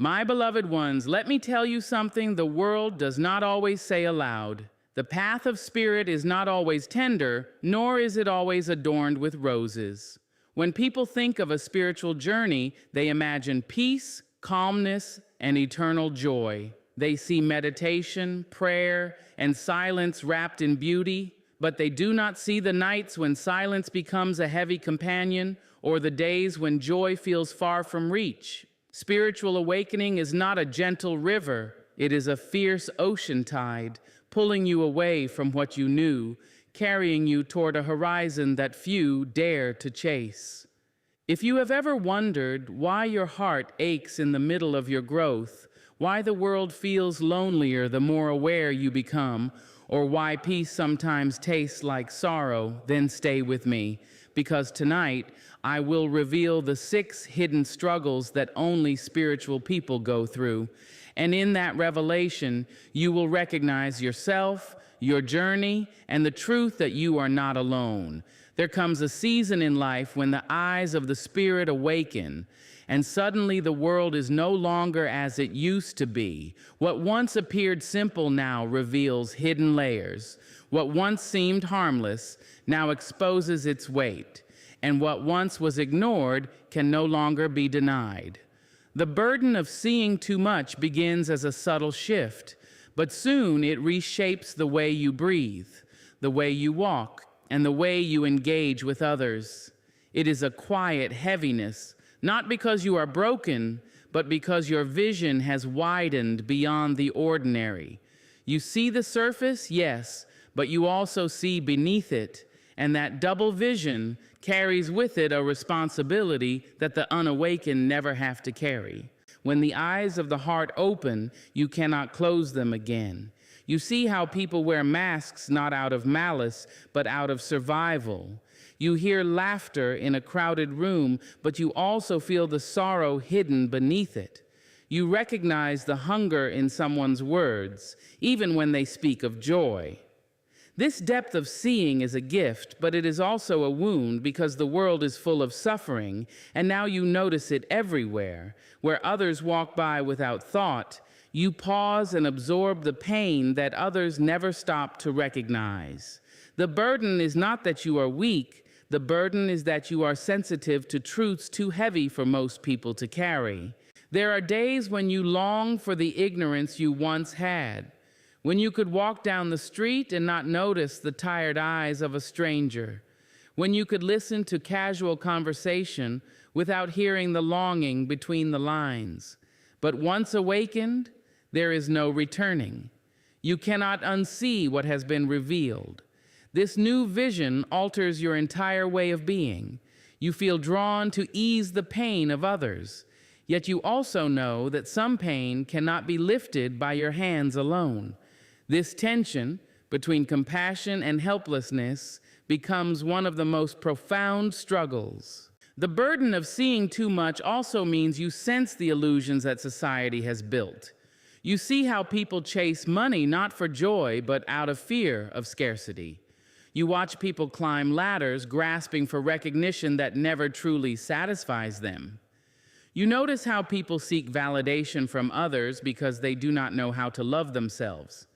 My beloved ones, let me tell you something the world does not always say aloud. The path of spirit is not always tender, nor is it always adorned with roses. When people think of a spiritual journey, they imagine peace, calmness, and eternal joy. They see meditation, prayer, and silence wrapped in beauty, but they do not see the nights when silence becomes a heavy companion or the days when joy feels far from reach. Spiritual awakening is not a gentle river. It is a fierce ocean tide, pulling you away from what you knew, carrying you toward a horizon that few dare to chase. If you have ever wondered why your heart aches in the middle of your growth, why the world feels lonelier the more aware you become, or why peace sometimes tastes like sorrow, then stay with me, because tonight I will reveal the 6 hidden struggles that only spiritual people go through. And in that revelation, you will recognize yourself, your journey, and the truth that you are not alone. There comes a season in life when the eyes of the Spirit awaken, and suddenly the world is no longer as it used to be. What once appeared simple now reveals hidden layers. What once seemed harmless now exposes its weight, and what once was ignored can no longer be denied. The burden of seeing too much begins as a subtle shift, but soon it reshapes the way you breathe, the way you walk, and the way you engage with others. It is a quiet heaviness, not because you are broken, but because your vision has widened beyond the ordinary. You see the surface, yes, but you also see beneath it, and that double vision carries with it a responsibility that the unawakened never have to carry. When the eyes of the heart open, you cannot close them again. You see how people wear masks not out of malice, but out of survival. You hear laughter in a crowded room, but you also feel the sorrow hidden beneath it. You recognize the hunger in someone's words, even when they speak of joy. This depth of seeing is a gift, but it is also a wound because the world is full of suffering, and now you notice it everywhere. Where others walk by without thought, you pause and absorb the pain that others never stop to recognize. The burden is not that you are weak, the burden is that you are sensitive to truths too heavy for most people to carry. There are days when you long for the ignorance you once had, when you could walk down the street and not notice the tired eyes of a stranger, when you could listen to casual conversation without hearing the longing between the lines. But once awakened, there is no returning. You cannot unsee what has been revealed. This new vision alters your entire way of being. You feel drawn to ease the pain of others, yet you also know that some pain cannot be lifted by your hands alone. This tension between compassion and helplessness becomes one of the most profound struggles. The burden of seeing too much also means you sense the illusions that society has built. You see how people chase money not for joy, but out of fear of scarcity. You watch people climb ladders, grasping for recognition that never truly satisfies them. You notice how people seek validation from others because they do not know how to love themselves.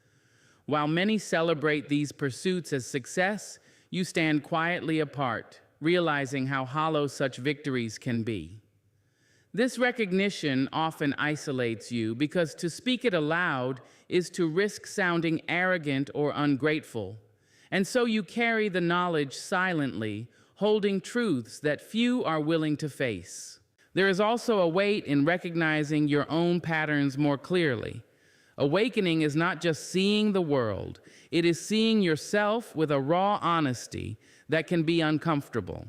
While many celebrate these pursuits as success, you stand quietly apart, realizing how hollow such victories can be. This recognition often isolates you because to speak it aloud is to risk sounding arrogant or ungrateful. And so you carry the knowledge silently, holding truths that few are willing to face. There is also a weight in recognizing your own patterns more clearly. Awakening is not just seeing the world, it is seeing yourself with a raw honesty that can be uncomfortable.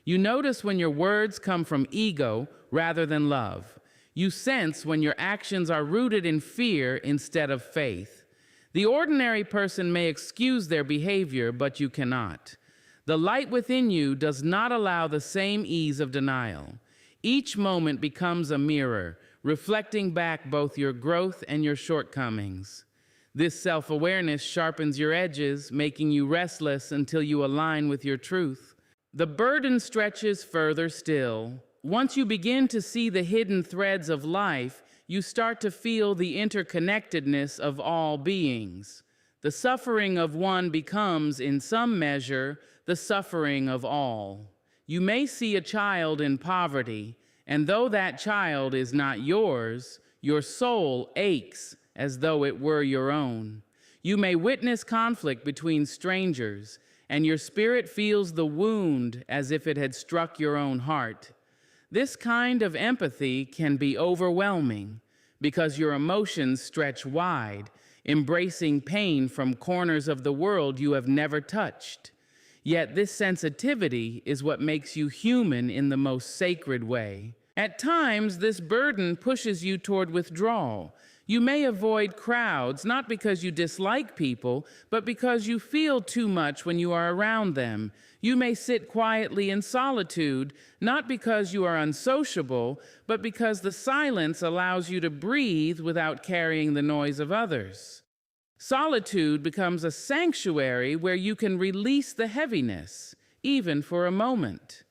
You notice when your words come from ego rather than love. You sense when your actions are rooted in fear instead of faith. The ordinary person may excuse their behavior, but you cannot. The light within you does not allow the same ease of denial. Each moment becomes a mirror, reflecting back both your growth and your shortcomings. This self-awareness sharpens your edges, making you restless until you align with your truth. The burden stretches further still. Once you begin to see the hidden threads of life, you start to feel the interconnectedness of all beings. The suffering of one becomes, in some measure, the suffering of all. You may see a child in poverty, and though that child is not yours, your soul aches as though it were your own. You may witness conflict between strangers, and your spirit feels the wound as if it had struck your own heart. This kind of empathy can be overwhelming because your emotions stretch wide, embracing pain from corners of the world you have never touched. Yet this sensitivity is what makes you human in the most sacred way. At times, this burden pushes you toward withdrawal. You may avoid crowds, not because you dislike people, but because you feel too much when you are around them. You may sit quietly in solitude, not because you are unsociable, but because the silence allows you to breathe without carrying the noise of others. Solitude becomes a sanctuary where you can release the heaviness, even for a moment.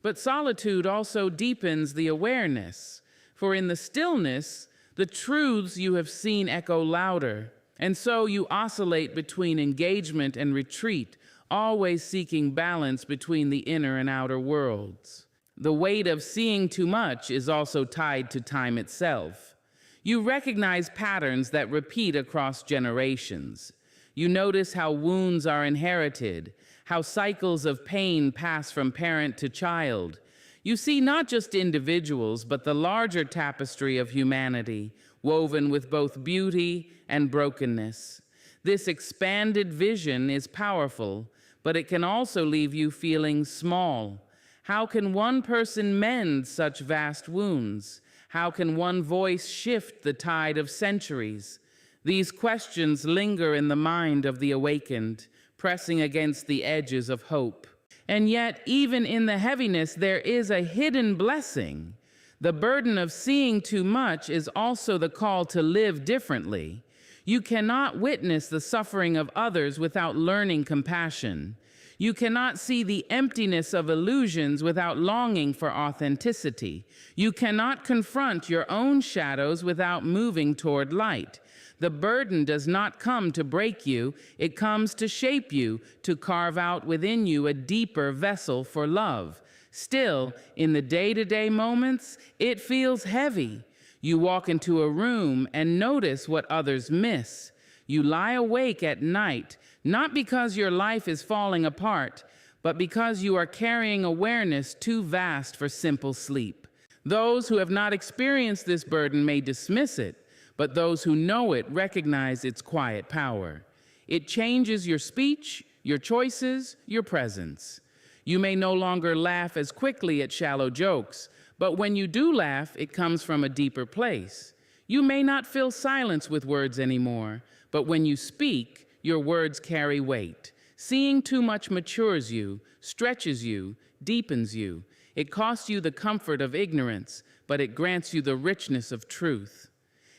But solitude also deepens the awareness, for in the stillness, the truths you have seen echo louder, and so you oscillate between engagement and retreat, always seeking balance between the inner and outer worlds. The weight of seeing too much is also tied to time itself. You recognize patterns that repeat across generations. You notice how wounds are inherited, how cycles of pain pass from parent to child. You see not just individuals, but the larger tapestry of humanity, woven with both beauty and brokenness. This expanded vision is powerful, but it can also leave you feeling small. How can one person mend such vast wounds? How can one voice shift the tide of centuries? These questions linger in the mind of the awakened, pressing against the edges of hope. And yet, even in the heaviness, there is a hidden blessing. The burden of seeing too much is also the call to live differently. You cannot witness the suffering of others without learning compassion. You cannot see the emptiness of illusions without longing for authenticity. You cannot confront your own shadows without moving toward light. The burden does not come to break you, it comes to shape you, to carve out within you a deeper vessel for love. Still, in the day-to-day moments, it feels heavy. You walk into a room and notice what others miss. You lie awake at night, not because your life is falling apart, but because you are carrying awareness too vast for simple sleep. Those who have not experienced this burden may dismiss it, but those who know it recognize its quiet power. It changes your speech, your choices, your presence. You may no longer laugh as quickly at shallow jokes, but when you do laugh, it comes from a deeper place. You may not fill silence with words anymore, but when you speak, your words carry weight. Seeing too much matures you, stretches you, deepens you. It costs you the comfort of ignorance, but it grants you the richness of truth.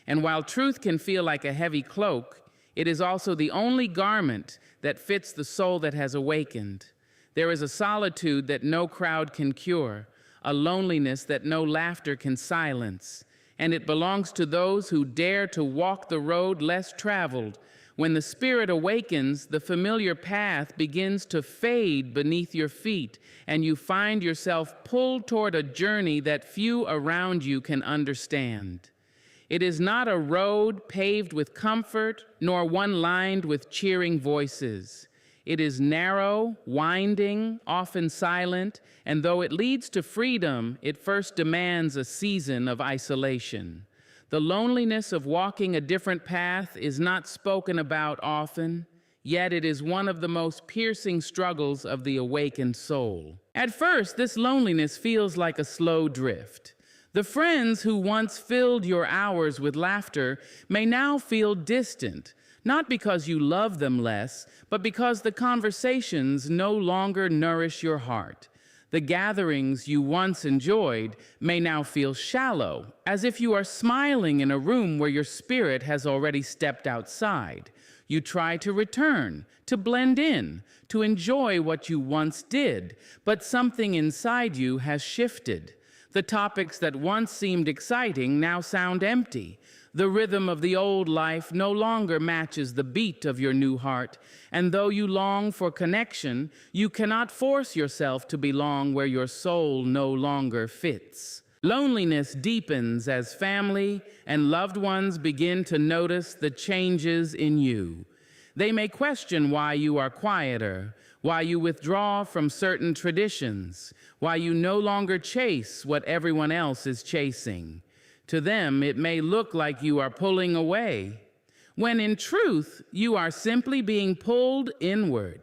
And while truth can feel like a heavy cloak, it is also the only garment that fits the soul that has awakened. There is a solitude that no crowd can cure, a loneliness that no laughter can silence, and it belongs to those who dare to walk the road less traveled. When the spirit awakens, the familiar path begins to fade beneath your feet, and you find yourself pulled toward a journey that few around you can understand. It is not a road paved with comfort, nor one lined with cheering voices. It is narrow, winding, often silent, and though it leads to freedom, it first demands a season of isolation. The loneliness of walking a different path is not spoken about often, yet it is one of the most piercing struggles of the awakened soul. At first, this loneliness feels like a slow drift. The friends who once filled your hours with laughter may now feel distant, not because you love them less, but because the conversations no longer nourish your heart. The gatherings you once enjoyed may now feel shallow, as if you are smiling in a room where your spirit has already stepped outside. You try to return, to blend in, to enjoy what you once did, but something inside you has shifted. The topics that once seemed exciting now sound empty. The rhythm of the old life no longer matches the beat of your new heart, and though you long for connection, you cannot force yourself to belong where your soul no longer fits. Loneliness deepens as family and loved ones begin to notice the changes in you. They may question why you are quieter, why you withdraw from certain traditions, why you no longer chase what everyone else is chasing. To them, it may look like you are pulling away, when in truth, you are simply being pulled inward.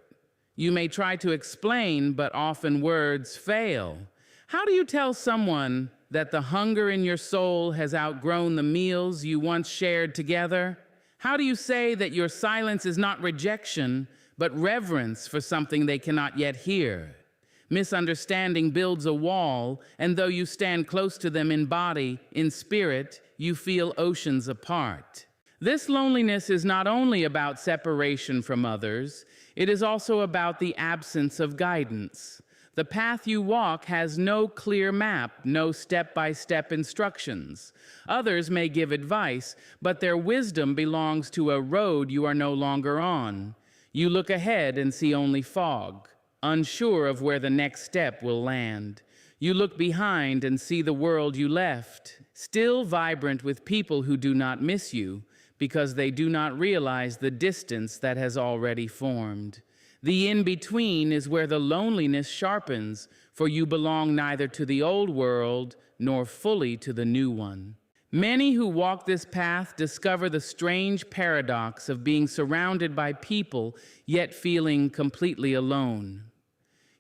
You may try to explain, but often words fail. How do you tell someone that the hunger in your soul has outgrown the meals you once shared together? How do you say that your silence is not rejection, but reverence for something they cannot yet hear? Misunderstanding builds a wall, and though you stand close to them in body, in spirit, you feel oceans apart. This loneliness is not only about separation from others, it is also about the absence of guidance. The path you walk has no clear map, no step-by-step instructions. Others may give advice, but their wisdom belongs to a road you are no longer on. You look ahead and see only fog, unsure of where the next step will land. You look behind and see the world you left, still vibrant with people who do not miss you, because they do not realize the distance that has already formed. The in-between is where the loneliness sharpens, for you belong neither to the old world nor fully to the new one. Many who walk this path discover the strange paradox of being surrounded by people, yet feeling completely alone.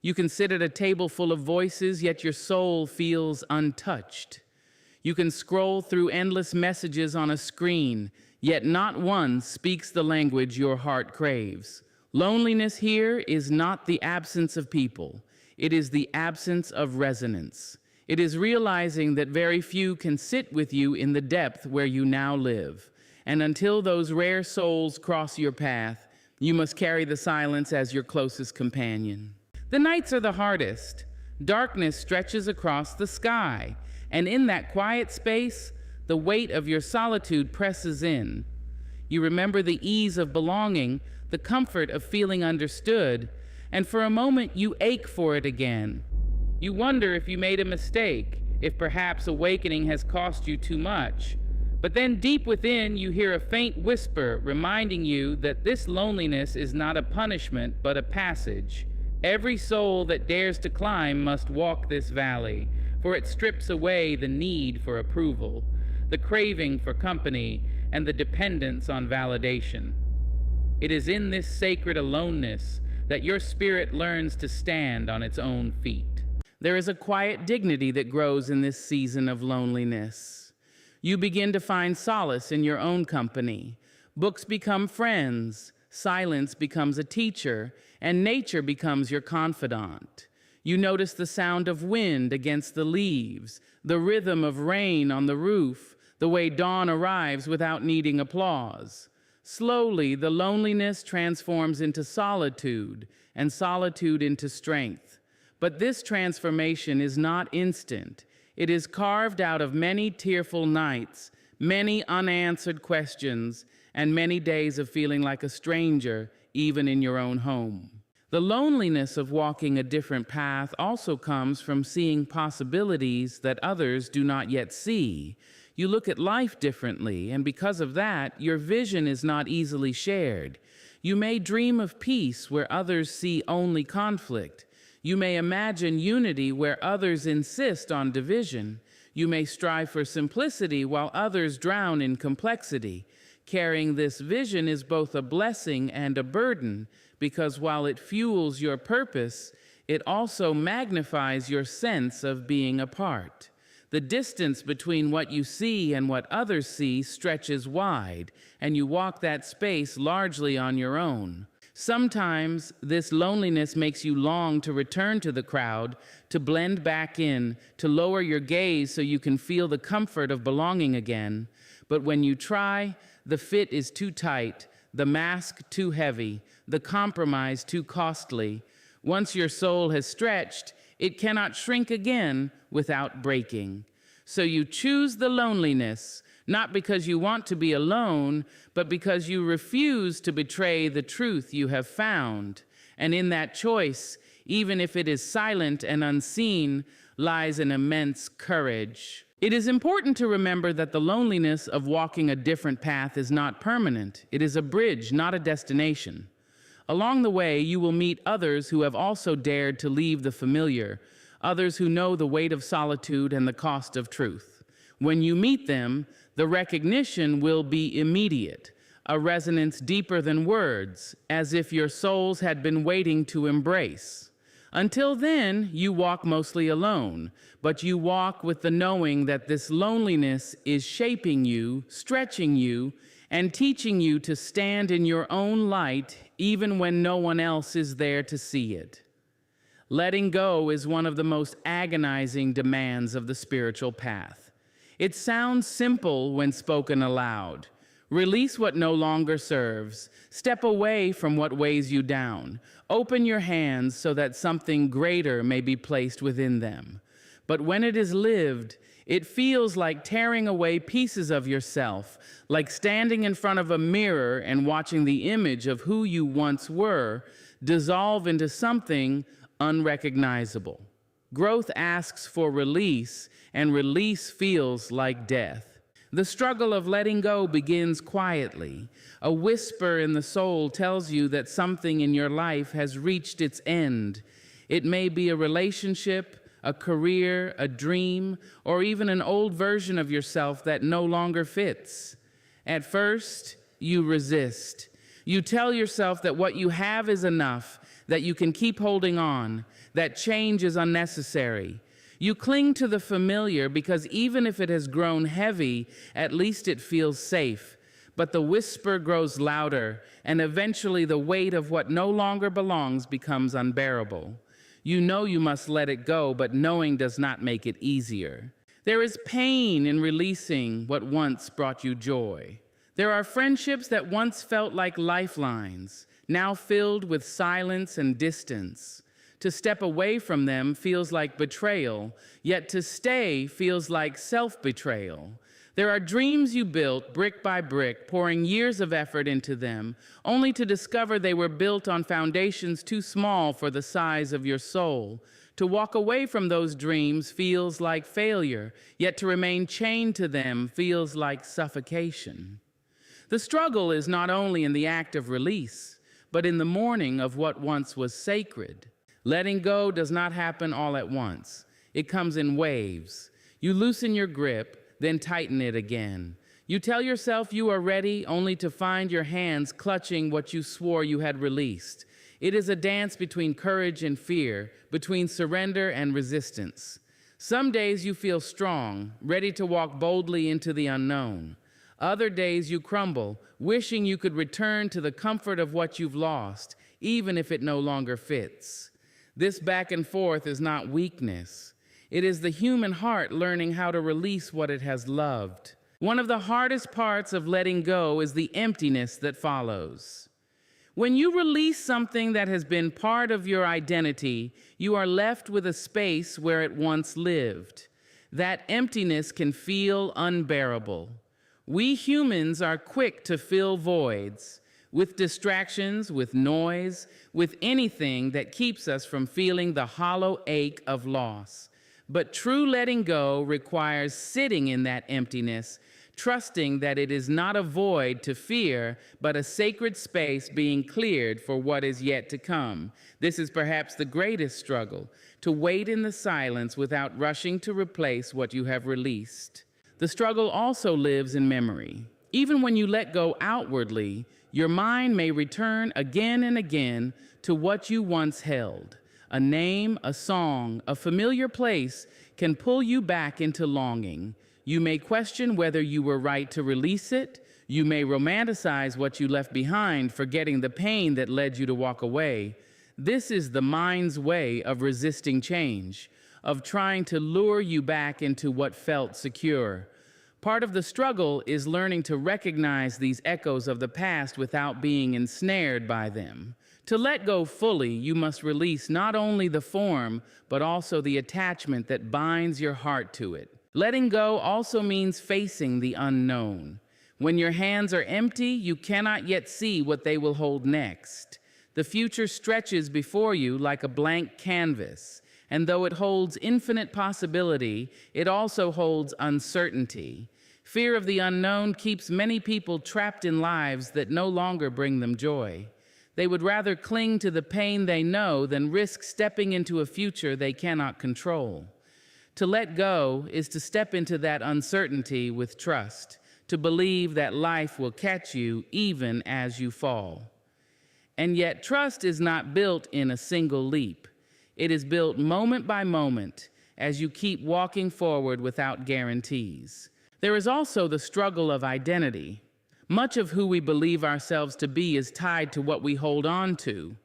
You can sit at a table full of voices, yet your soul feels untouched. You can scroll through endless messages on a screen, yet not one speaks the language your heart craves. Loneliness here is not the absence of people. It is the absence of resonance. It is realizing that very few can sit with you in the depth where you now live. And until those rare souls cross your path, you must carry the silence as your closest companion. The nights are the hardest. Darkness stretches across the sky, and in that quiet space, the weight of your solitude presses in. You remember the ease of belonging, the comfort of feeling understood, and for a moment you ache for it again. You wonder if you made a mistake, if perhaps awakening has cost you too much. But then deep within you hear a faint whisper reminding you that this loneliness is not a punishment but a passage. Every soul that dares to climb must walk this valley, for it strips away the need for approval, the craving for company, and the dependence on validation. It is in this sacred aloneness that your spirit learns to stand on its own feet. There is a quiet dignity that grows in this season of loneliness. You begin to find solace in your own company. Books become friends, silence becomes a teacher, and nature becomes your confidant. You notice the sound of wind against the leaves, the rhythm of rain on the roof, the way dawn arrives without needing applause. Slowly, the loneliness transforms into solitude, and solitude into strength. But this transformation is not instant. It is carved out of many tearful nights, many unanswered questions, and many days of feeling like a stranger, even in your own home. The loneliness of walking a different path also comes from seeing possibilities that others do not yet see. You look at life differently, and because of that, your vision is not easily shared. You may dream of peace where others see only conflict. You may imagine unity where others insist on division. You may strive for simplicity while others drown in complexity. Carrying this vision is both a blessing and a burden, because while it fuels your purpose, it also magnifies your sense of being apart. The distance between what you see and what others see stretches wide, and you walk that space largely on your own. Sometimes this loneliness makes you long to return to the crowd, to blend back in, to lower your gaze so you can feel the comfort of belonging again. But when you try, the fit is too tight, the mask too heavy, the compromise too costly. Once your soul has stretched, It cannot shrink again without breaking. So you choose the loneliness, not because you want to be alone, but because you refuse to betray the truth you have found. And in that choice, even if it is silent and unseen, lies an immense courage. It is important to remember that the loneliness of walking a different path is not permanent. It is a bridge, not a destination. Along the way, you will meet others who have also dared to leave the familiar, others who know the weight of solitude and the cost of truth. When you meet them, the recognition will be immediate, a resonance deeper than words, as if your souls had been waiting to embrace. Until then, you walk mostly alone, but you walk with the knowing that this loneliness is shaping you, stretching you, and teaching you to stand in your own light even when no one else is there to see it. Letting go is one of the most agonizing demands of the spiritual path. It sounds simple when spoken aloud. Release what no longer serves. Step away from what weighs you down. Open your hands so that something greater may be placed within them. But when it is lived, it feels like tearing away pieces of yourself, like standing in front of a mirror and watching the image of who you once were dissolve into something unrecognizable. Growth asks for release, and release feels like death. The struggle of letting go begins quietly. A whisper in the soul tells you that something in your life has reached its end. It may be a relationship, a career, a dream, or even an old version of yourself that no longer fits. At first, you resist. You tell yourself that what you have is enough, that you can keep holding on, that change is unnecessary. You cling to the familiar because even if it has grown heavy, at least it feels safe. But the whisper grows louder, and eventually the weight of what no longer belongs becomes unbearable. You know you must let it go, but knowing does not make it easier. There is pain in releasing what once brought you joy. There are friendships that once felt like lifelines, now filled with silence and distance. To step away from them feels like betrayal, yet to stay feels like self-betrayal. There are dreams you built brick by brick, pouring years of effort into them, only to discover they were built on foundations too small for the size of your soul. To walk away from those dreams feels like failure, yet to remain chained to them feels like suffocation. The struggle is not only in the act of release, but in the mourning of what once was sacred. Letting go does not happen all at once. It comes in waves. You loosen your grip, then tighten it again. You tell yourself you are ready, only to find your hands clutching what you swore you had released. It is a dance between courage and fear, between surrender and resistance. Some days you feel strong, ready to walk boldly into the unknown. Other days you crumble, wishing you could return to the comfort of what you've lost, even if it no longer fits. This back and forth is not weakness. It is the human heart learning how to release what it has loved. One of the hardest parts of letting go is the emptiness that follows. When you release something that has been part of your identity, you are left with a space where it once lived. That emptiness can feel unbearable. We humans are quick to fill voids, with distractions, with noise, with anything that keeps us from feeling the hollow ache of loss. But true letting go requires sitting in that emptiness, trusting that it is not a void to fear, but a sacred space being cleared for what is yet to come. This is perhaps the greatest struggle, to wait in the silence without rushing to replace what you have released. The struggle also lives in memory. Even when you let go outwardly, your mind may return again and again to what you once held. A name, a song, a familiar place can pull you back into longing. You may question whether you were right to release it. You may romanticize what you left behind, forgetting the pain that led you to walk away. This is the mind's way of resisting change, of trying to lure you back into what felt secure. Part of the struggle is learning to recognize these echoes of the past without being ensnared by them, To let go fully, you must release not only the form, but also the attachment that binds your heart to it. Letting go also means facing the unknown. When your hands are empty, you cannot yet see what they will hold next. The future stretches before you like a blank canvas, and though it holds infinite possibility, it also holds uncertainty. Fear of the unknown keeps many people trapped in lives that no longer bring them joy. They would rather cling to the pain they know than risk stepping into a future they cannot control. To let go is to step into that uncertainty with trust, to believe that life will catch you even as you fall. And yet, trust is not built in a single leap. It is built moment by moment as you keep walking forward without guarantees. There is also the struggle of identity. Much of who we believe ourselves to be is tied to what we hold on to.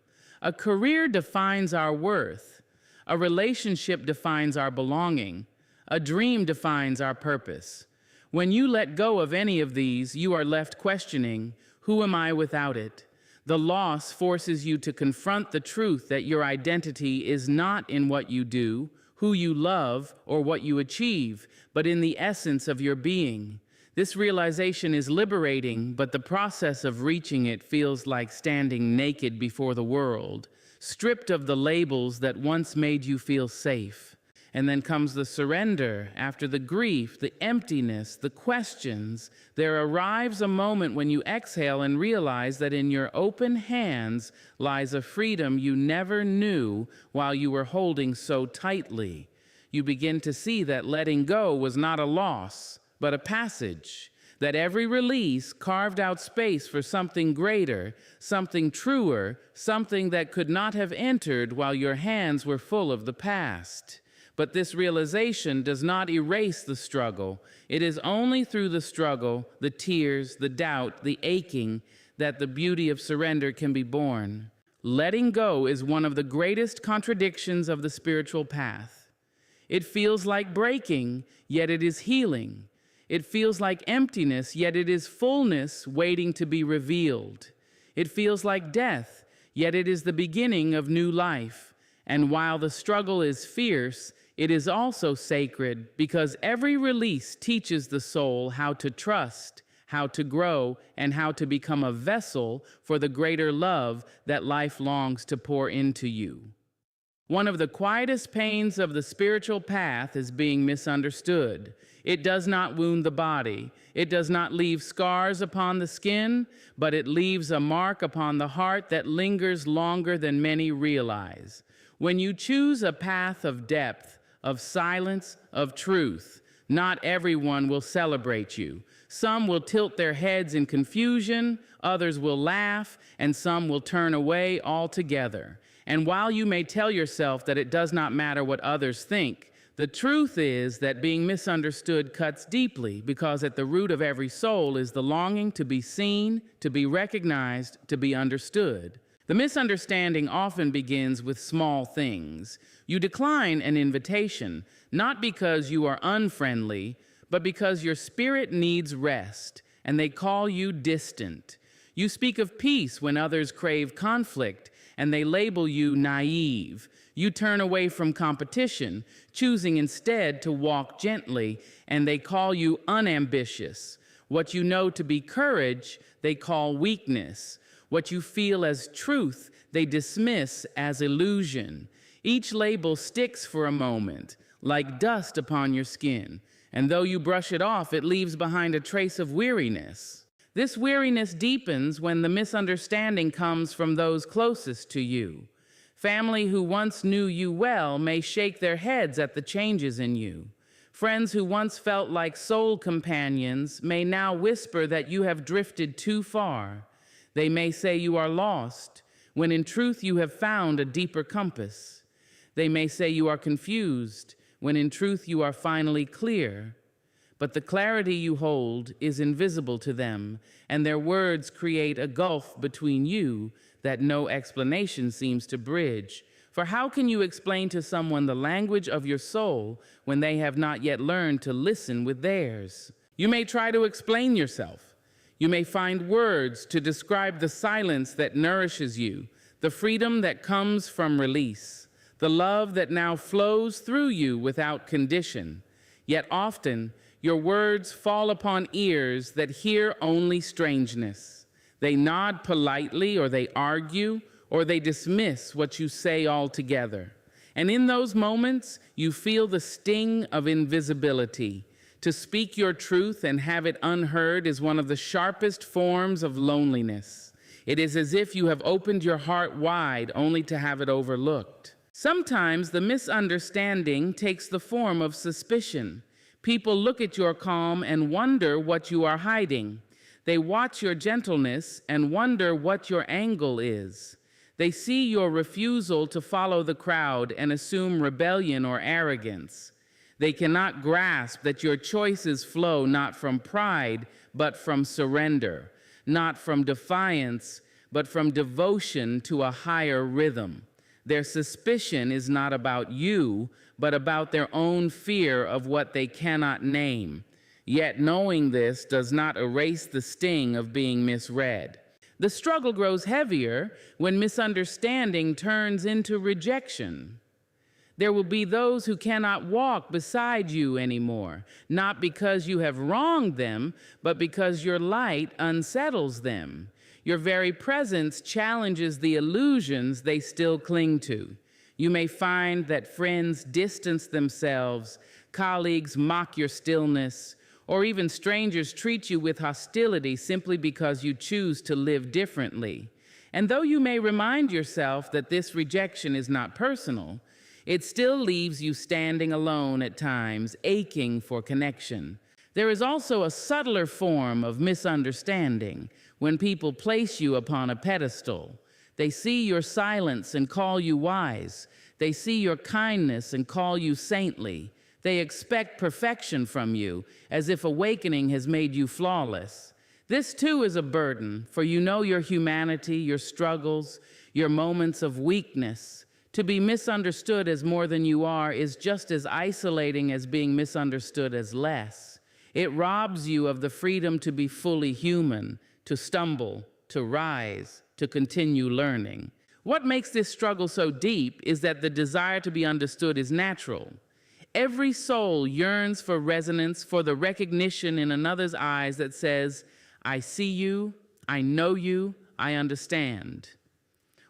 A career defines our worth. A relationship defines our belonging. A dream defines our purpose. When you let go of any of these, you are left questioning, who am I without it? The loss forces you to confront the truth that your identity is not in what you do, who you love, or what you achieve, but in the essence of your being. This realization is liberating, but the process of reaching it feels like standing naked before the world, stripped of the labels that once made you feel safe. And then comes the surrender. After the grief, the emptiness, the questions, there arrives a moment when you exhale and realize that in your open hands lies a freedom you never knew while you were holding so tightly. You begin to see that letting go was not a loss, but a passage, that every release carved out space for something greater, something truer, something that could not have entered while your hands were full of the past. But this realization does not erase the struggle. It is only through the struggle, the tears, the doubt, the aching, that the beauty of surrender can be born. Letting go is one of the greatest contradictions of the spiritual path. It feels like breaking, yet it is healing. It feels like emptiness, yet it is fullness waiting to be revealed. It feels like death, yet it is the beginning of new life. And while the struggle is fierce, it is also sacred because every release teaches the soul how to trust, how to grow, and how to become a vessel for the greater love that life longs to pour into you. One of the quietest pains of the spiritual path is being misunderstood. It does not wound the body. It does not leave scars upon the skin, but it leaves a mark upon the heart that lingers longer than many realize. When you choose a path of depth, of silence, of truth, not everyone will celebrate you. Some will tilt their heads in confusion, others will laugh, and some will turn away altogether. And while you may tell yourself that it does not matter what others think, the truth is that being misunderstood cuts deeply because at the root of every soul is the longing to be seen, to be recognized, to be understood. The misunderstanding often begins with small things. You decline an invitation, not because you are unfriendly, but because your spirit needs rest, and they call you distant. You speak of peace when others crave conflict, and they label you naive. You turn away from competition, choosing instead to walk gently, and they call you unambitious. What you know to be courage, they call weakness. What you feel as truth, they dismiss as illusion. Each label sticks for a moment, like dust upon your skin, and though you brush it off, it leaves behind a trace of weariness. This weariness deepens when the misunderstanding comes from those closest to you. Family who once knew you well may shake their heads at the changes in you. Friends who once felt like soul companions may now whisper that you have drifted too far. They may say you are lost, when in truth you have found a deeper compass. They may say you are confused, when in truth you are finally clear. But the clarity you hold is invisible to them, and their words create a gulf between you that no explanation seems to bridge. For how can you explain to someone the language of your soul when they have not yet learned to listen with theirs? You may try to explain yourself. You may find words to describe the silence that nourishes you, the freedom that comes from release, the love that now flows through you without condition. Yet often, your words fall upon ears that hear only strangeness. They nod politely, or they argue, or they dismiss what you say altogether. And in those moments, you feel the sting of invisibility. To speak your truth and have it unheard is one of the sharpest forms of loneliness. It is as if you have opened your heart wide only to have it overlooked. Sometimes the misunderstanding takes the form of suspicion. People look at your calm and wonder what you are hiding. They watch your gentleness and wonder what your angle is. They see your refusal to follow the crowd and assume rebellion or arrogance. They cannot grasp that your choices flow not from pride, but from surrender, not from defiance, but from devotion to a higher rhythm. Their suspicion is not about you, but about their own fear of what they cannot name. Yet knowing this does not erase the sting of being misread. The struggle grows heavier when misunderstanding turns into rejection. There will be those who cannot walk beside you anymore, not because you have wronged them, but because your light unsettles them. Your very presence challenges the illusions they still cling to. You may find that friends distance themselves, colleagues mock your stillness, or even strangers treat you with hostility simply because you choose to live differently. And though you may remind yourself that this rejection is not personal, it still leaves you standing alone at times, aching for connection. There is also a subtler form of misunderstanding when people place you upon a pedestal. They see your silence and call you wise. They see your kindness and call you saintly. They expect perfection from you, as if awakening has made you flawless. This too is a burden, for you know your humanity, your struggles, your moments of weakness. To be misunderstood as more than you are is just as isolating as being misunderstood as less. It robs you of the freedom to be fully human, to stumble, to rise, to continue learning. What makes this struggle so deep is that the desire to be understood is natural. Every soul yearns for resonance, for the recognition in another's eyes that says, I see you, I know you, I understand.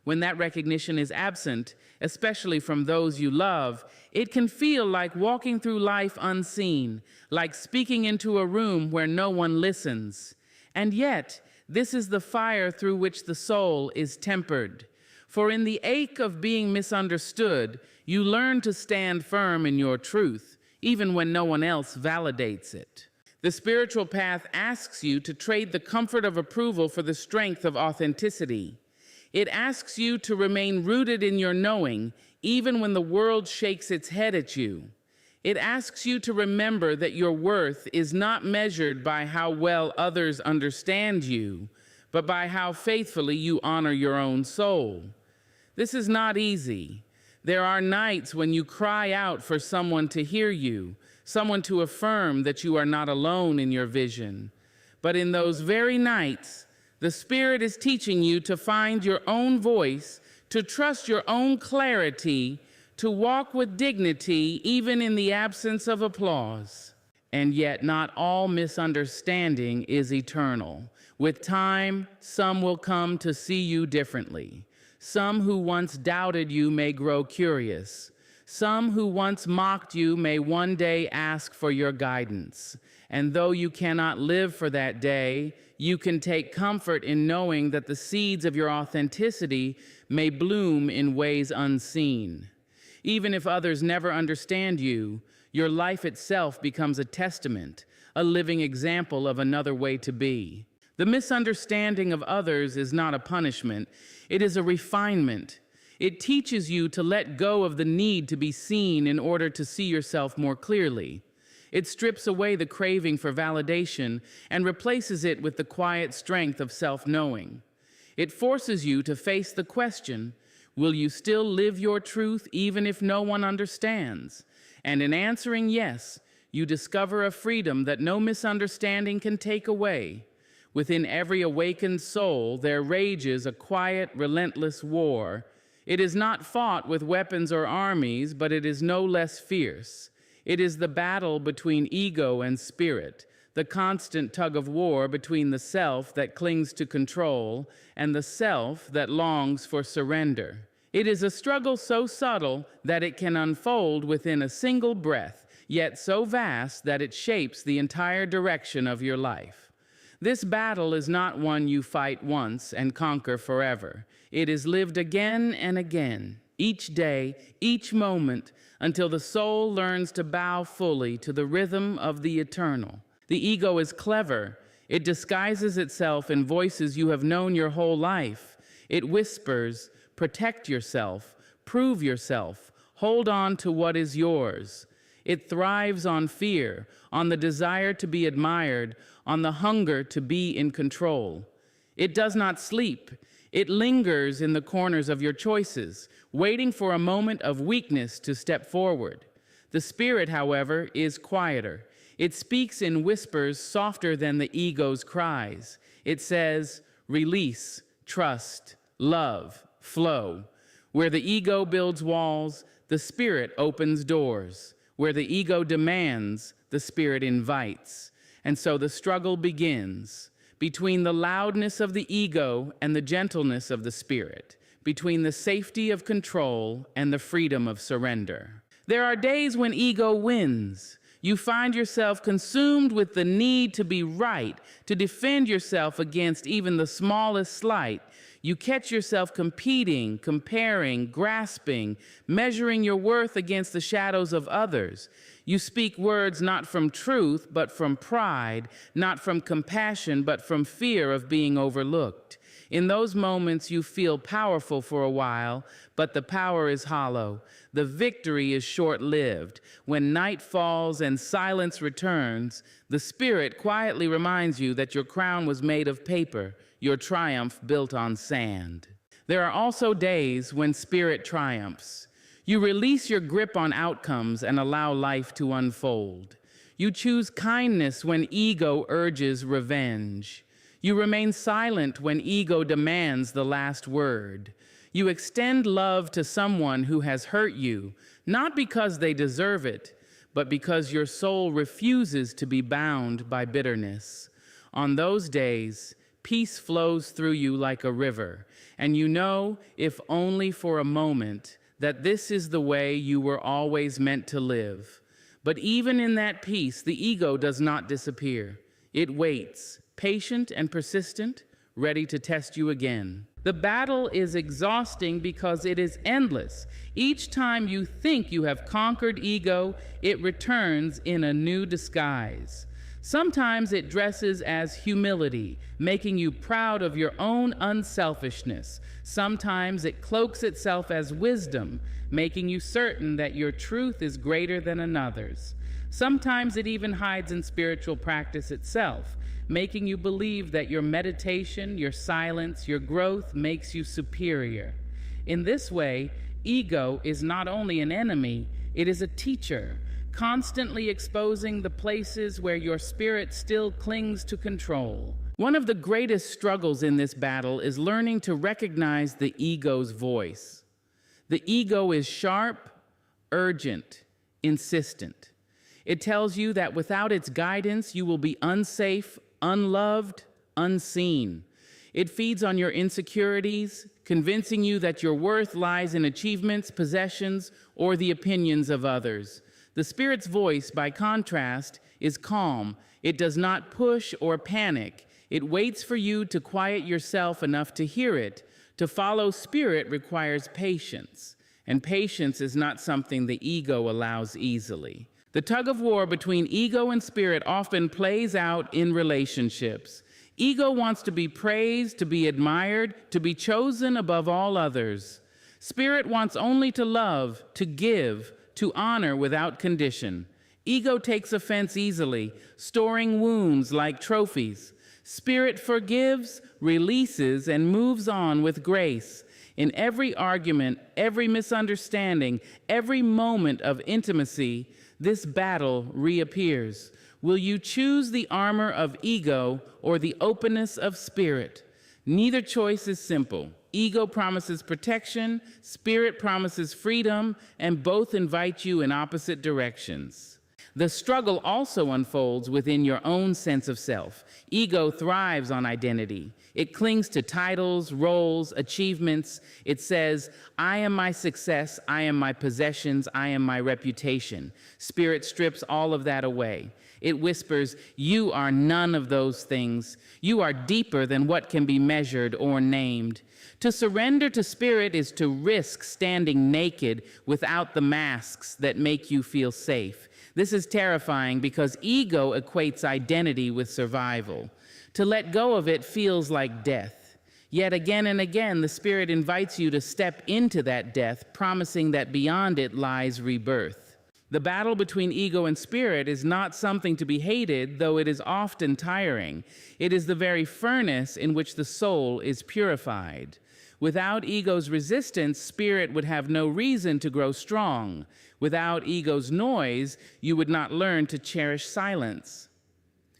When that recognition is absent, especially from those you love, it can feel like walking through life unseen, like speaking into a room where no one listens. And yet, this is the fire through which the soul is tempered. For in the ache of being misunderstood, you learn to stand firm in your truth, even when no one else validates it. The spiritual path asks you to trade the comfort of approval for the strength of authenticity. It asks you to remain rooted in your knowing, even when the world shakes its head at you. It asks you to remember that your worth is not measured by how well others understand you, but by how faithfully you honor your own soul. This is not easy. There are nights when you cry out for someone to hear you, someone to affirm that you are not alone in your vision. But in those very nights, the Spirit is teaching you to find your own voice, to trust your own clarity, to walk with dignity even in the absence of applause. And yet not all misunderstanding is eternal. With time, some will come to see you differently. Some who once doubted you may grow curious. Some who once mocked you may one day ask for your guidance. And though you cannot live for that day, you can take comfort in knowing that the seeds of your authenticity may bloom in ways unseen. Even if others never understand you, your life itself becomes a testament, a living example of another way to be. The misunderstanding of others is not a punishment, it is a refinement. It teaches you to let go of the need to be seen in order to see yourself more clearly. It strips away the craving for validation and replaces it with the quiet strength of self-knowing. It forces you to face the question, will you still live your truth even if no one understands? And in answering yes, you discover a freedom that no misunderstanding can take away. Within every awakened soul, there rages a quiet, relentless war. It is not fought with weapons or armies, but it is no less fierce. It is the battle between ego and spirit, the constant tug of war between the self that clings to control and the self that longs for surrender. It is a struggle so subtle that it can unfold within a single breath, yet so vast that it shapes the entire direction of your life. This battle is not one you fight once and conquer forever. It is lived again and again, each day, each moment, until the soul learns to bow fully to the rhythm of the eternal. The ego is clever. It disguises itself in voices you have known your whole life. It whispers, protect yourself, prove yourself, hold on to what is yours. It thrives on fear, on the desire to be admired, on the hunger to be in control. It does not sleep. It lingers in the corners of your choices, waiting for a moment of weakness to step forward. The spirit, however, is quieter. It speaks in whispers softer than the ego's cries. It says, release, trust, love, flow. Where the ego builds walls, the spirit opens doors. Where the ego demands, the spirit invites. And so the struggle begins between the loudness of the ego and the gentleness of the spirit, between the safety of control and the freedom of surrender. There are days when ego wins. You find yourself consumed with the need to be right, to defend yourself against even the smallest slight. You catch yourself competing, comparing, grasping, measuring your worth against the shadows of others. You speak words not from truth, but from pride, not from compassion, but from fear of being overlooked. In those moments, you feel powerful for a while, but the power is hollow. The victory is short-lived. When night falls and silence returns, the spirit quietly reminds you that your crown was made of paper, your triumph built on sand. There are also days when spirit triumphs. You release your grip on outcomes and allow life to unfold. You choose kindness when ego urges revenge. You remain silent when ego demands the last word. You extend love to someone who has hurt you, not because they deserve it, but because your soul refuses to be bound by bitterness. On those days, peace flows through you like a river, and you know, if only for a moment, that this is the way you were always meant to live. But even in that peace, the ego does not disappear. It waits, patient and persistent, ready to test you again. The battle is exhausting because it is endless. Each time you think you have conquered ego, it returns in a new disguise. Sometimes it dresses as humility, making you proud of your own unselfishness. Sometimes it cloaks itself as wisdom, making you certain that your truth is greater than another's. Sometimes it even hides in spiritual practice itself, making you believe that your meditation, your silence, your growth makes you superior. In this way, ego is not only an enemy, it is a teacher, constantly exposing the places where your spirit still clings to control. One of the greatest struggles in this battle is learning to recognize the ego's voice. The ego is sharp, urgent, insistent. It tells you that without its guidance, you will be unsafe, unloved, unseen. It feeds on your insecurities, convincing you that your worth lies in achievements, possessions, or the opinions of others. The spirit's voice, by contrast, is calm. It does not push or panic. It waits for you to quiet yourself enough to hear it. To follow spirit requires patience, and patience is not something the ego allows easily. The tug of war between ego and spirit often plays out in relationships. Ego wants to be praised, to be admired, to be chosen above all others. Spirit wants only to love, to give, to honor without condition. Ego takes offense easily, storing wounds like trophies. Spirit forgives, releases, and moves on with grace. In every argument, every misunderstanding, every moment of intimacy, this battle reappears. Will you choose the armor of ego or the openness of spirit? Neither choice is simple. Ego promises protection, spirit promises freedom, and both invite you in opposite directions. The struggle also unfolds within your own sense of self. Ego thrives on identity. It clings to titles, roles, achievements. It says, I am my success, I am my possessions, I am my reputation. Spirit strips all of that away. It whispers, you are none of those things. You are deeper than what can be measured or named. To surrender to spirit is to risk standing naked without the masks that make you feel safe. This is terrifying because ego equates identity with survival. To let go of it feels like death. Yet again and again, the spirit invites you to step into that death, promising that beyond it lies rebirth. The battle between ego and spirit is not something to be hated, though it is often tiring. It is the very furnace in which the soul is purified. Without ego's resistance, spirit would have no reason to grow strong. Without ego's noise, you would not learn to cherish silence.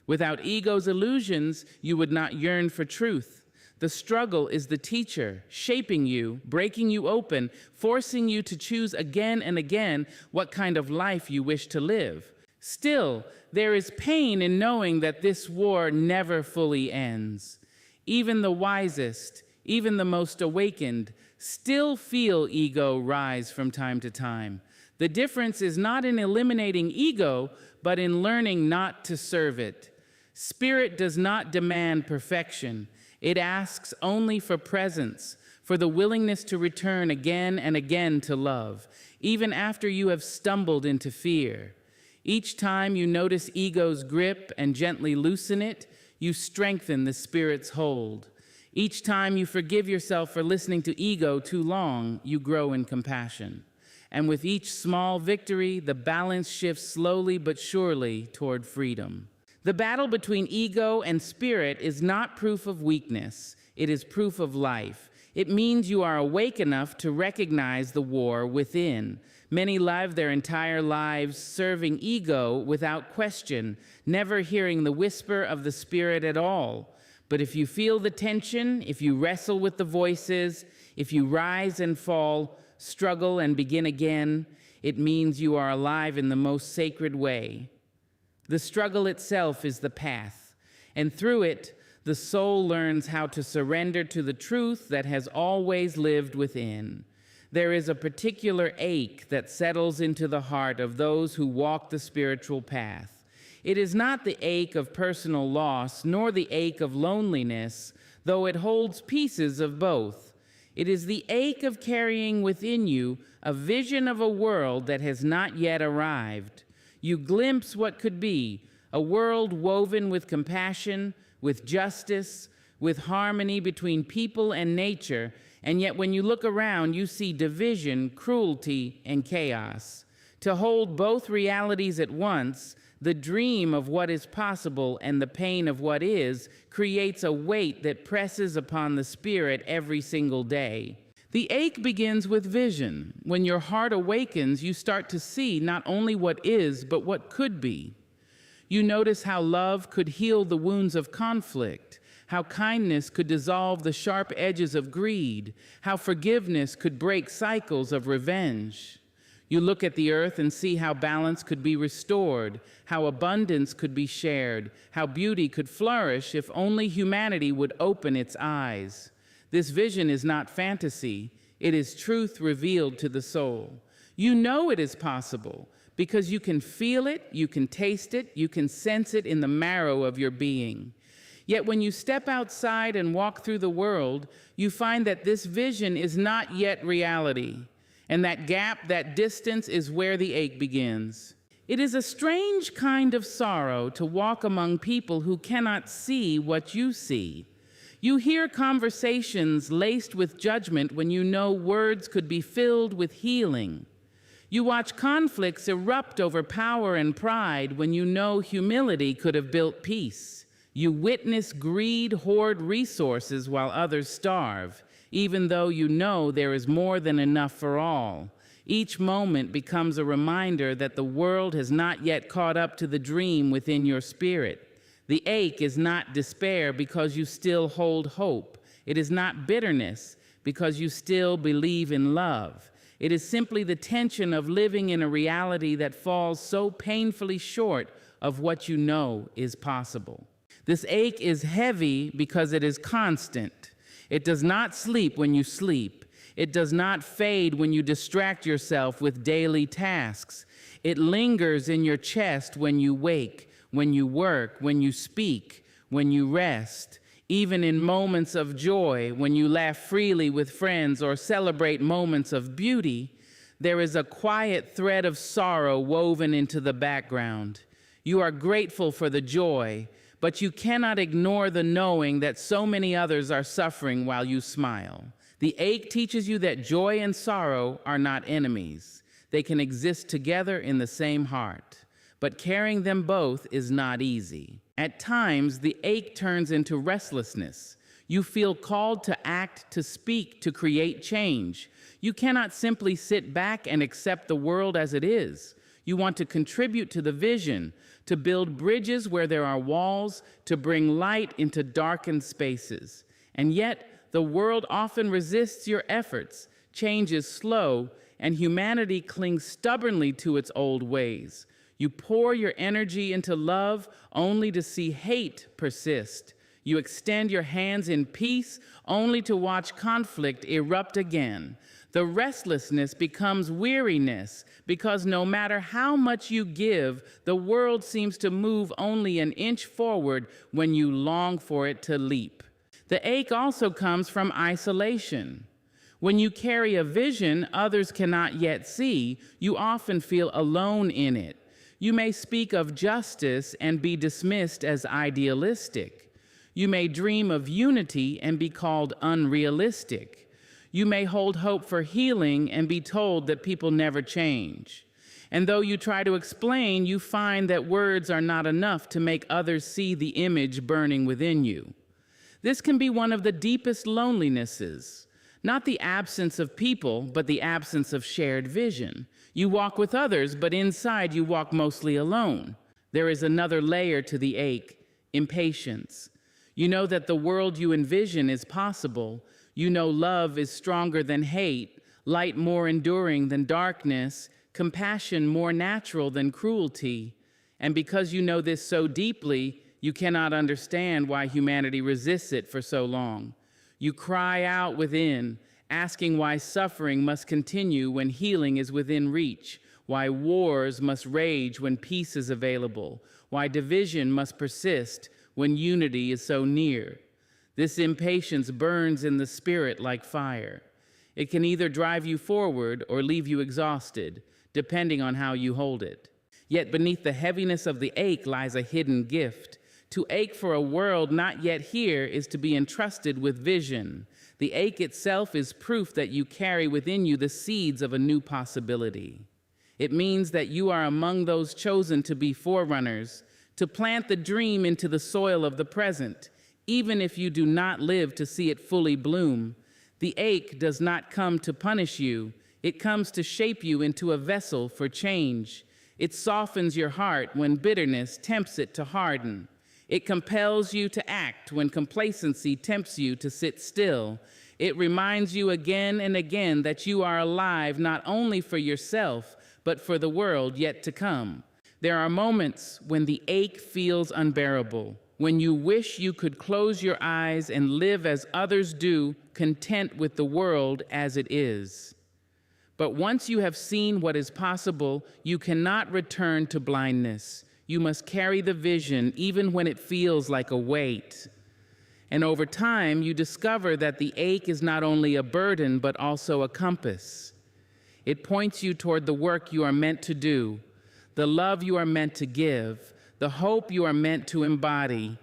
Without ego's illusions, you would not yearn for truth. The struggle is the teacher, shaping you, breaking you open, forcing you to choose again and again what kind of life you wish to live. Still, there is pain in knowing that this war never fully ends. Even the wisest, even the most awakened, still feel ego rise from time to time. The difference is not in eliminating ego, but in learning not to serve it. Spirit does not demand perfection. It asks only for presence, for the willingness to return again and again to love, even after you have stumbled into fear. Each time you notice ego's grip and gently loosen it, you strengthen the spirit's hold. Each time you forgive yourself for listening to ego too long, you grow in compassion. And with each small victory, the balance shifts slowly but surely toward freedom. The battle between ego and spirit is not proof of weakness. It is proof of life. It means you are awake enough to recognize the war within. Many live their entire lives serving ego without question, never hearing the whisper of the spirit at all. But if you feel the tension, if you wrestle with the voices, if you rise and fall, struggle and begin again, it means you are alive in the most sacred way. The struggle itself is the path, and through it, the soul learns how to surrender to the truth that has always lived within. There is a particular ache that settles into the heart of those who walk the spiritual path. It is not the ache of personal loss, nor the ache of loneliness, though it holds pieces of both. It is the ache of carrying within you a vision of a world that has not yet arrived. You glimpse what could be, a world woven with compassion, with justice, with harmony between people and nature, and yet when you look around, you see division, cruelty, and chaos. To hold both realities at once, the dream of what is possible and the pain of what is, creates a weight that presses upon the spirit every single day. The ache begins with vision. When your heart awakens, you start to see not only what is, but what could be. You notice how love could heal the wounds of conflict, how kindness could dissolve the sharp edges of greed, how forgiveness could break cycles of revenge. You look at the earth and see how balance could be restored, how abundance could be shared, how beauty could flourish if only humanity would open its eyes. This vision is not fantasy. It is truth revealed to the soul. You know it is possible because you can feel it, you can taste it, you can sense it in the marrow of your being. Yet when you step outside and walk through the world, you find that this vision is not yet reality. And that gap, that distance, is where the ache begins. It is a strange kind of sorrow to walk among people who cannot see what you see. You hear conversations laced with judgment when you know words could be filled with healing. You watch conflicts erupt over power and pride when you know humility could have built peace. You witness greed hoard resources while others starve, even though you know there is more than enough for all. Each moment becomes a reminder that the world has not yet caught up to the dream within your spirit. The ache is not despair because you still hold hope. It is not bitterness because you still believe in love. It is simply the tension of living in a reality that falls so painfully short of what you know is possible. This ache is heavy because it is constant. It does not sleep when you sleep. It does not fade when you distract yourself with daily tasks. It lingers in your chest when you wake, when you work, when you speak, when you rest. Even in moments of joy, when you laugh freely with friends or celebrate moments of beauty, there is a quiet thread of sorrow woven into the background. You are grateful for the joy, but you cannot ignore the knowing that so many others are suffering while you smile. The ache teaches you that joy and sorrow are not enemies. They can exist together in the same heart, but carrying them both is not easy. At times, the ache turns into restlessness. You feel called to act, to speak, to create change. You cannot simply sit back and accept the world as it is. You want to contribute to the vision, to build bridges where there are walls, to bring light into darkened spaces. And yet, the world often resists your efforts. Change is slow, and humanity clings stubbornly to its old ways. You pour your energy into love only to see hate persist. You extend your hands in peace only to watch conflict erupt again. The restlessness becomes weariness because no matter how much you give, the world seems to move only an inch forward when you long for it to leap. The ache also comes from isolation. When you carry a vision others cannot yet see, you often feel alone in it. You may speak of justice and be dismissed as idealistic. You may dream of unity and be called unrealistic. You may hold hope for healing and be told that people never change. And though you try to explain, you find that words are not enough to make others see the image burning within you. This can be one of the deepest lonelinesses. Not the absence of people, but the absence of shared vision. You walk with others, but inside you walk mostly alone. There is another layer to the ache, impatience. You know that the world you envision is possible. You know love is stronger than hate, light more enduring than darkness, compassion more natural than cruelty. And because you know this so deeply, you cannot understand why humanity resists it for so long. You cry out within, asking why suffering must continue when healing is within reach, why wars must rage when peace is available, why division must persist when unity is so near. This impatience burns in the spirit like fire. It can either drive you forward or leave you exhausted, depending on how you hold it. Yet beneath the heaviness of the ache lies a hidden gift. To ache for a world not yet here is to be entrusted with vision. The ache itself is proof that you carry within you the seeds of a new possibility. It means that you are among those chosen to be forerunners, to plant the dream into the soil of the present, even if you do not live to see it fully bloom. The ache does not come to punish you. It comes to shape you into a vessel for change. It softens your heart when bitterness tempts it to harden. It compels you to act when complacency tempts you to sit still. It reminds you again and again that you are alive not only for yourself, but for the world yet to come. There are moments when the ache feels unbearable, when you wish you could close your eyes and live as others do, content with the world as it is. But once you have seen what is possible, you cannot return to blindness. You must carry the vision even when it feels like a weight. And over time, you discover that the ache is not only a burden, but also a compass. It points you toward the work you are meant to do, the love you are meant to give, the hope you are meant to embody.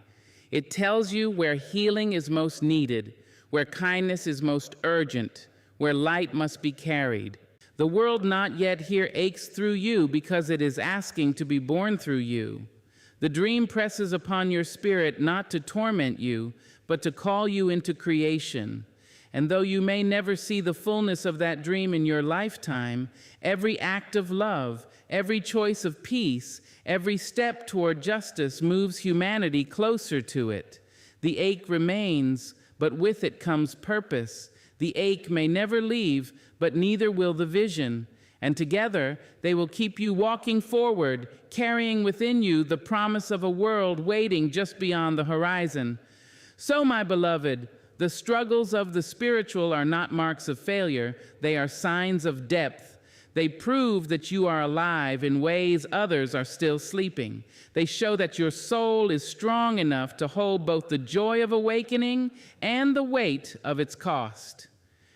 It tells you where healing is most needed, where kindness is most urgent, where light must be carried. The world not yet here aches through you because it is asking to be born through you. The dream presses upon your spirit not to torment you, but to call you into creation. And though you may never see the fullness of that dream in your lifetime, every act of love, every choice of peace, every step toward justice moves humanity closer to it. The ache remains, but with it comes purpose. The ache may never leave, but neither will the vision. And together, they will keep you walking forward, carrying within you the promise of a world waiting just beyond the horizon. So, my beloved, the struggles of the spiritual are not marks of failure. They are signs of depth. They prove that you are alive in ways others are still sleeping. They show that your soul is strong enough to hold both the joy of awakening and the weight of its cost.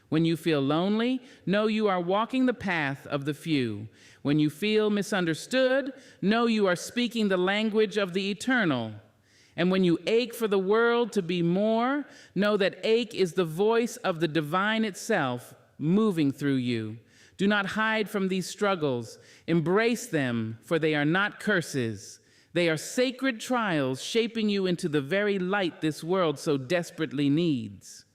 When you feel lonely, know you are walking the path of the few. When you feel misunderstood, know you are speaking the language of the eternal. And when you ache for the world to be more, know that ache is the voice of the divine itself moving through you. Do not hide from these struggles. Embrace them, for they are not curses. They are sacred trials shaping you into the very light this world so desperately needs.